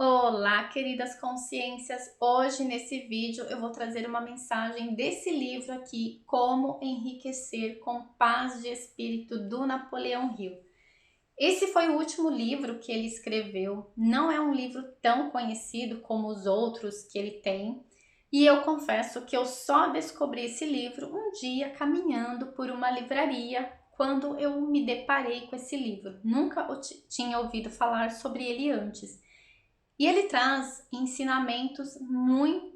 Olá, queridas consciências! Hoje, nesse vídeo, eu vou trazer uma mensagem desse livro aqui, Como Enriquecer com Paz de Espírito, do Napoleão Hill. Esse foi o último livro que ele escreveu, não é um livro tão conhecido como os outros que ele tem, e eu confesso que eu só descobri esse livro um dia caminhando por uma livraria, quando eu me deparei com esse livro. Nunca tinha ouvido falar sobre ele antes. E ele traz ensinamentos muito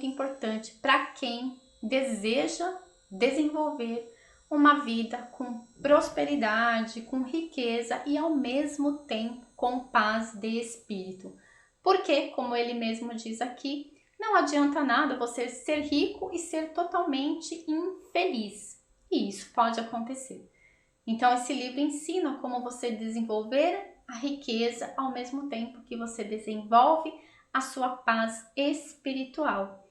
importantes para quem deseja desenvolver uma vida com prosperidade, com riqueza e ao mesmo tempo com paz de espírito. Porque, como ele mesmo diz aqui, não adianta nada você ser rico e ser totalmente infeliz. E isso pode acontecer. Então, esse livro ensina como você desenvolver a riqueza ao mesmo tempo que você desenvolve a sua paz espiritual.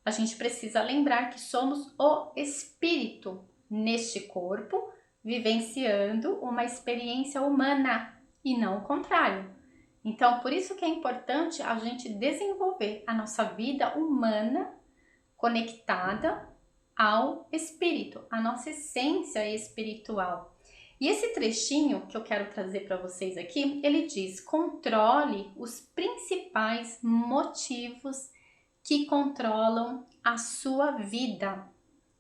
A gente precisa lembrar que somos o espírito neste corpo, vivenciando uma experiência humana e não o contrário. Então, por isso que é importante a gente desenvolver a nossa vida humana conectada ao espírito, a nossa essência espiritual. E esse trechinho que eu quero trazer para vocês aqui, ele diz: controle os principais motivos que controlam a sua vida.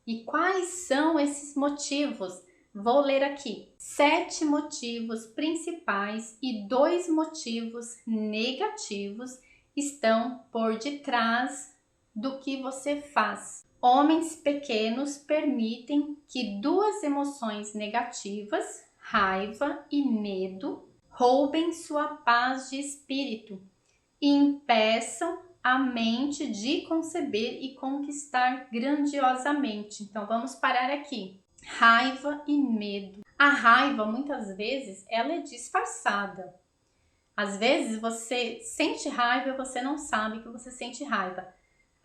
E quais são esses motivos? Vou ler aqui. 7 motivos principais e 2 motivos negativos estão por detrás do que você faz. Homens pequenos permitem que 2 emoções negativas, raiva e medo, roubem sua paz de espírito e impeçam a mente de conceber e conquistar grandiosamente. Então vamos parar aqui. Raiva e medo. A raiva, muitas vezes, ela é disfarçada. Às vezes você sente raiva e você não sabe que você sente raiva.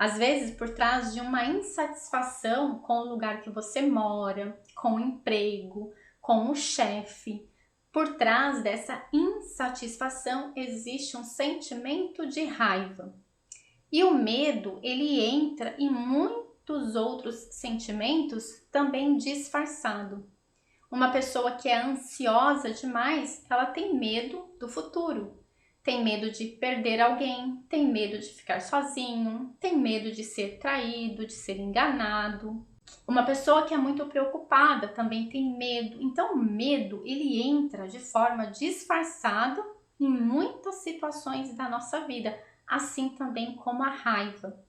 Às vezes, por trás de uma insatisfação com o lugar que você mora, com o emprego, com o chefe, por trás dessa insatisfação existe um sentimento de raiva. E o medo, ele entra em muitos outros sentimentos também disfarçado. Uma pessoa que é ansiosa demais, ela tem medo do futuro. Tem medo de perder alguém, tem medo de ficar sozinho, tem medo de ser traído, de ser enganado. Uma pessoa que é muito preocupada também tem medo. Então, o medo, ele entra de forma disfarçada em muitas situações da nossa vida, assim também como a raiva.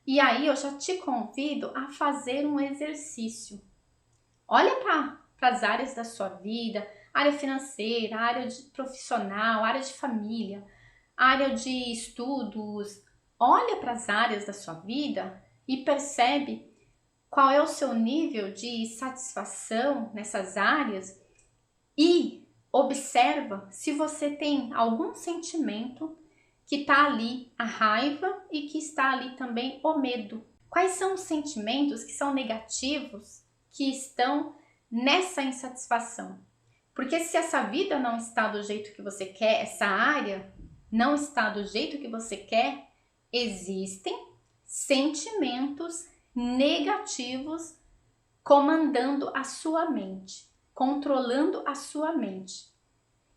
E aí, eu já te convido a fazer um exercício. Olha para as áreas da sua vida, área financeira, área profissional, área de família, área de estudos. Olha para as áreas da sua vida e percebe qual é o seu nível de satisfação nessas áreas e observa se você tem algum sentimento que está ali, a raiva, e que está ali também o medo. Quais são os sentimentos que são negativos que estão nessa insatisfação? Porque se essa vida não está do jeito que você quer, essa área não está do jeito que você quer, existem sentimentos negativos comandando a sua mente, controlando a sua mente.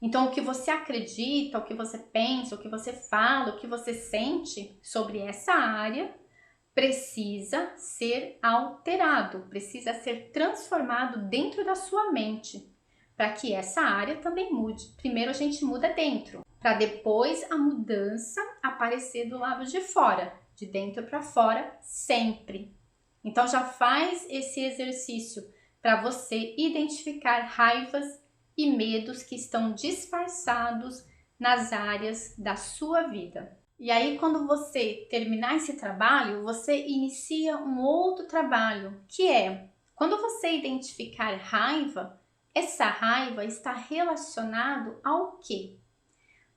Então, o que você acredita, o que você pensa, o que você fala, o que você sente sobre essa área precisa ser alterado, precisa ser transformado dentro da sua mente, para que essa área também mude. Primeiro a gente muda dentro, para depois a mudança aparecer do lado de fora, de dentro para fora, sempre. Então já faz esse exercício para você identificar raivas e medos que estão disfarçados nas áreas da sua vida. E aí, quando você terminar esse trabalho, você inicia um outro trabalho, que é, quando você identificar raiva, essa raiva está relacionado ao quê?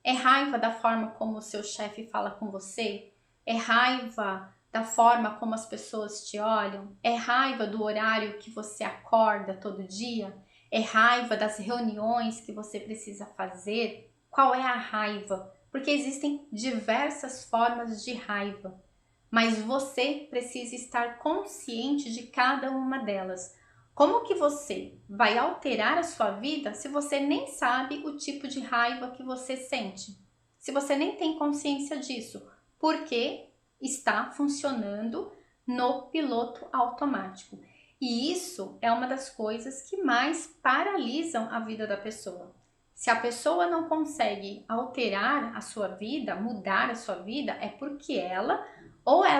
É raiva da forma como o seu chefe fala com você? É raiva da forma como as pessoas te olham? É raiva do horário que você acorda todo dia? É raiva das reuniões que você precisa fazer? Qual é a raiva? Porque existem diversas formas de raiva, mas você precisa estar consciente de cada uma delas. Como que você vai alterar a sua vida se você nem sabe o tipo de raiva que você sente? Se você nem tem consciência disso, porque está funcionando no piloto automático. E isso é uma das coisas que mais paralisam a vida da pessoa. Se a pessoa não consegue alterar a sua vida, mudar a sua vida, é porque ela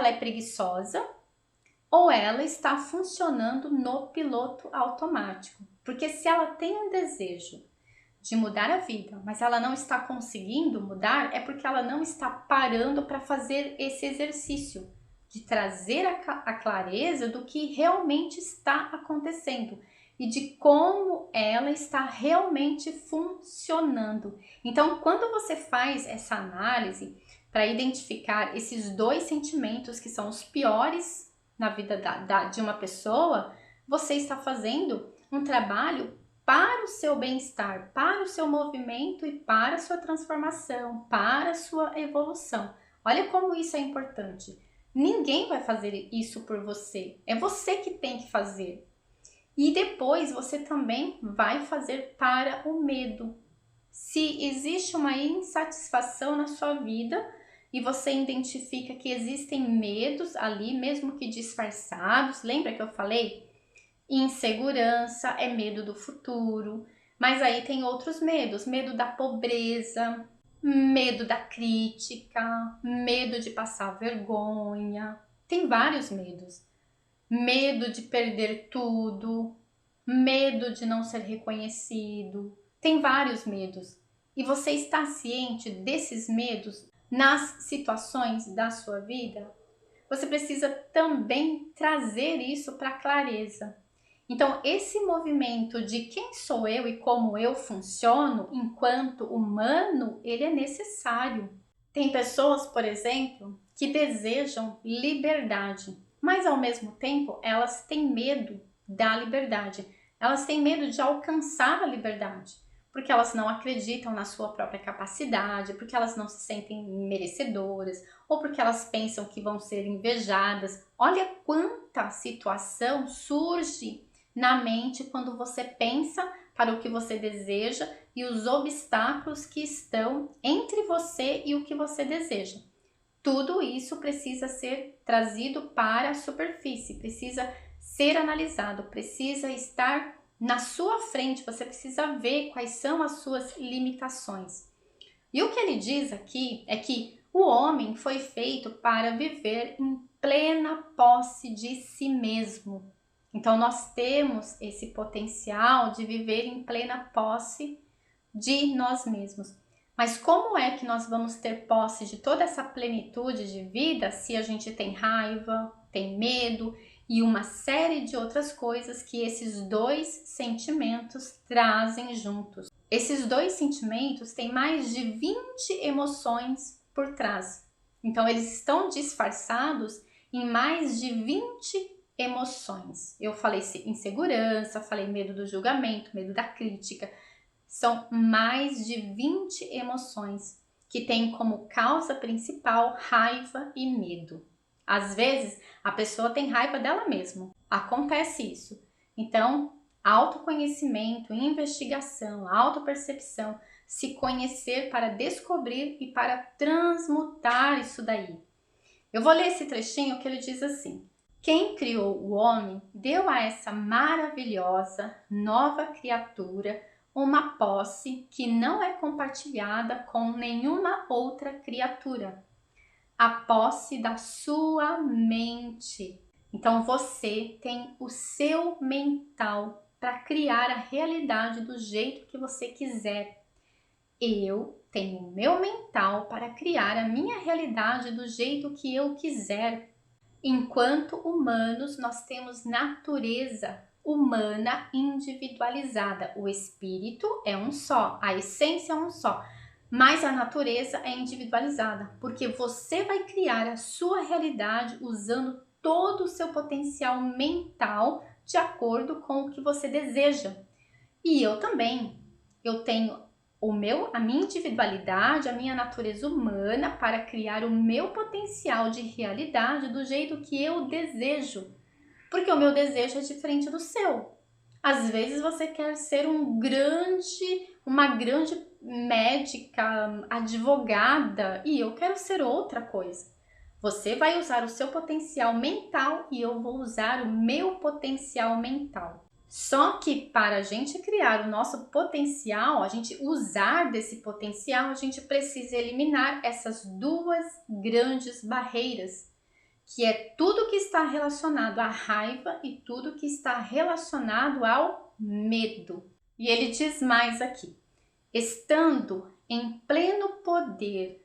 é preguiçosa, ou ela está funcionando no piloto automático. Porque se ela tem um desejo de mudar a vida, mas ela não está conseguindo mudar, é porque ela não está parando para fazer esse exercício de trazer a clareza do que realmente está acontecendo e de como ela está realmente funcionando. Então, quando você faz essa análise para identificar esses dois sentimentos que são os piores na vida de uma pessoa, você está fazendo um trabalho para o seu bem-estar, para o seu movimento e para a sua transformação, para a sua evolução. Olha como isso é importante. Ninguém vai fazer isso por você, é você que tem que fazer. E depois você também vai fazer para o medo. Se existe uma insatisfação na sua vida e você identifica que existem medos ali, mesmo que disfarçados, lembra que eu falei? Insegurança é medo do futuro, mas aí tem outros medos, medo da pobreza, medo da crítica, medo de passar vergonha, tem vários medos. Medo de perder tudo, medo de não ser reconhecido, tem vários medos. E você está ciente desses medos nas situações da sua vida? Você precisa também trazer isso para a clareza. Então, esse movimento de quem sou eu e como eu funciono enquanto humano, ele é necessário. Tem pessoas, por exemplo, que desejam liberdade, mas ao mesmo tempo elas têm medo da liberdade. Elas têm medo de alcançar a liberdade, porque elas não acreditam na sua própria capacidade, porque elas não se sentem merecedoras, ou porque elas pensam que vão ser invejadas. Olha quanta situação surge na mente quando você pensa para o que você deseja e os obstáculos que estão entre você e o que você deseja. Tudo isso precisa ser trazido para a superfície, precisa ser analisado, precisa estar na sua frente, você precisa ver quais são as suas limitações. E o que ele diz aqui é que o homem foi feito para viver em plena posse de si mesmo. Então, nós temos esse potencial de viver em plena posse de nós mesmos. Mas como é que nós vamos ter posse de toda essa plenitude de vida se a gente tem raiva, tem medo e uma série de outras coisas que esses dois sentimentos trazem juntos? Esses dois sentimentos têm mais de 20 emoções por trás. Então, eles estão disfarçados em mais de 20 emoções. Eu falei insegurança, falei medo do julgamento, medo da crítica. São mais de 20 emoções que têm como causa principal raiva e medo. Às vezes, a pessoa tem raiva dela mesma. Acontece isso. Então, autoconhecimento, investigação, autopercepção, se conhecer para descobrir e para transmutar isso daí. Eu vou ler esse trechinho que ele diz assim: quem criou o homem deu a essa maravilhosa nova criatura uma posse que não é compartilhada com nenhuma outra criatura. A posse da sua mente. Então você tem o seu mental para criar a realidade do jeito que você quiser. Eu tenho o meu mental para criar a minha realidade do jeito que eu quiser. Enquanto humanos, nós temos natureza humana individualizada. O espírito é um só, a essência é um só, mas a natureza é individualizada, porque você vai criar a sua realidade usando todo o seu potencial mental de acordo com o que você deseja. E eu também, eu tenho a minha individualidade, a minha natureza humana para criar o meu potencial de realidade do jeito que eu desejo. Porque o meu desejo é diferente do seu. Às vezes você quer ser uma grande médica, advogada, e eu quero ser outra coisa. Você vai usar o seu potencial mental e eu vou usar o meu potencial mental. Só que para a gente criar o nosso potencial, a gente usar desse potencial, a gente precisa eliminar essas duas grandes barreiras, que é tudo que está relacionado à raiva e tudo que está relacionado ao medo. E ele diz mais aqui: estando em pleno poder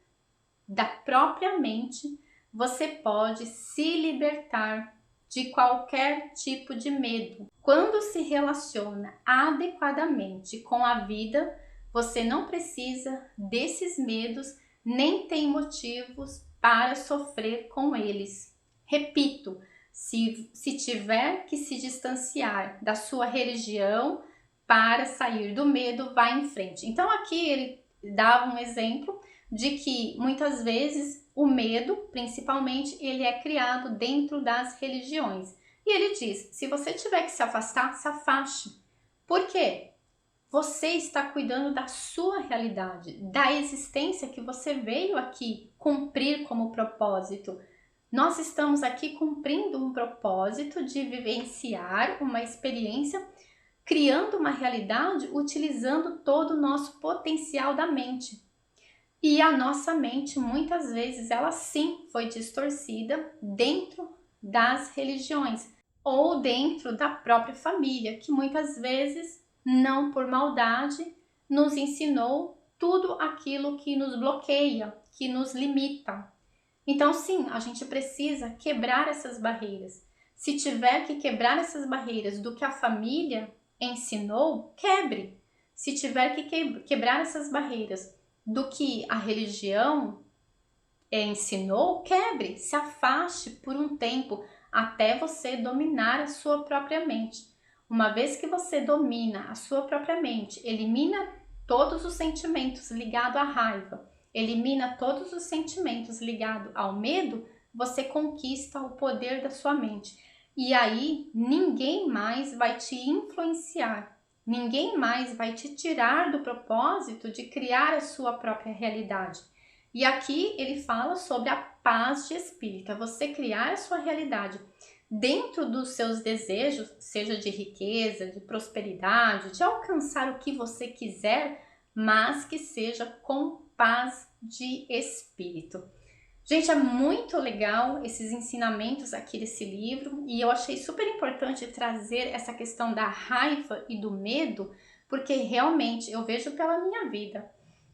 da própria mente, você pode se libertar de qualquer tipo de medo. Quando se relaciona adequadamente com a vida, você não precisa desses medos, nem tem motivos para sofrer com eles. Repito, se tiver que se distanciar da sua religião para sair do medo, vá em frente. Então aqui ele dava um exemplo de que muitas vezes o medo, principalmente, ele é criado dentro das religiões. E ele diz, se você tiver que se afastar, se afaste. Por quê? Você está cuidando da sua realidade, da existência que você veio aqui cumprir como propósito. Nós estamos aqui cumprindo um propósito de vivenciar uma experiência, criando uma realidade, utilizando todo o nosso potencial da mente. E a nossa mente, muitas vezes, ela sim foi distorcida dentro das religiões ou dentro da própria família, que muitas vezes, não por maldade, nos ensinou tudo aquilo que nos bloqueia, que nos limita. Então, sim, a gente precisa quebrar essas barreiras. Se tiver que quebrar essas barreiras do que a família ensinou, quebre. Se tiver que quebrar essas barreiras do que a religião ensinou, quebre, se afaste por um tempo até você dominar a sua própria mente. Uma vez que você domina a sua própria mente, elimina todos os sentimentos ligados à raiva, elimina todos os sentimentos ligados ao medo, você conquista o poder da sua mente. E aí ninguém mais vai te influenciar. Ninguém mais vai te tirar do propósito de criar a sua própria realidade. E aqui ele fala sobre a paz de espírito, é você criar a sua realidade dentro dos seus desejos, seja de riqueza, de prosperidade, de alcançar o que você quiser, mas que seja com paz de espírito. Gente, é muito legal esses ensinamentos aqui desse livro e eu achei super importante trazer essa questão da raiva e do medo, porque realmente eu vejo pela minha vida.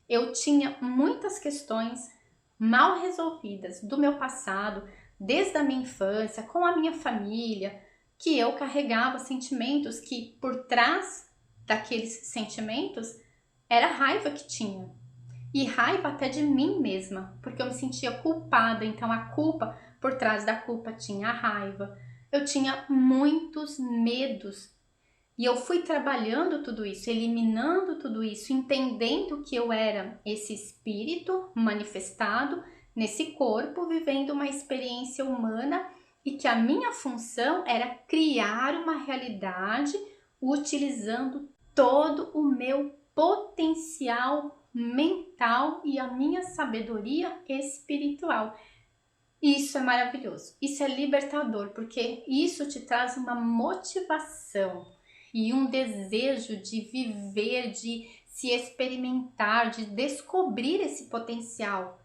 Eu tinha muitas questões mal resolvidas do meu passado, desde a minha infância, com a minha família, que eu carregava sentimentos que por trás daqueles sentimentos era raiva que tinha. E raiva até de mim mesma, porque eu me sentia culpada, então a culpa, por trás da culpa tinha a raiva. Eu tinha muitos medos e eu fui trabalhando tudo isso, eliminando tudo isso, entendendo que eu era esse espírito manifestado nesse corpo, vivendo uma experiência humana e que a minha função era criar uma realidade utilizando todo o meu potencial mental e a minha sabedoria espiritual. Isso é maravilhoso, isso é libertador, porque isso te traz uma motivação e um desejo de viver, de se experimentar, de descobrir esse potencial.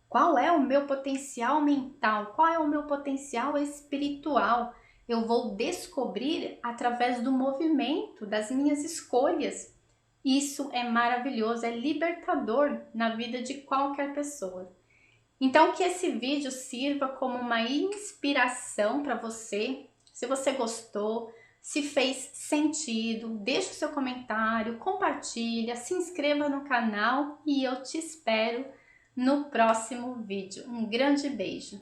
Qual é o meu potencial mental? Qual é o meu potencial espiritual? Eu vou descobrir através do movimento, das minhas escolhas. Isso é maravilhoso, é libertador na vida de qualquer pessoa. Então que esse vídeo sirva como uma inspiração para você. Se você gostou, se fez sentido, deixe o seu comentário, compartilha, se inscreva no canal e eu te espero no próximo vídeo. Um grande beijo!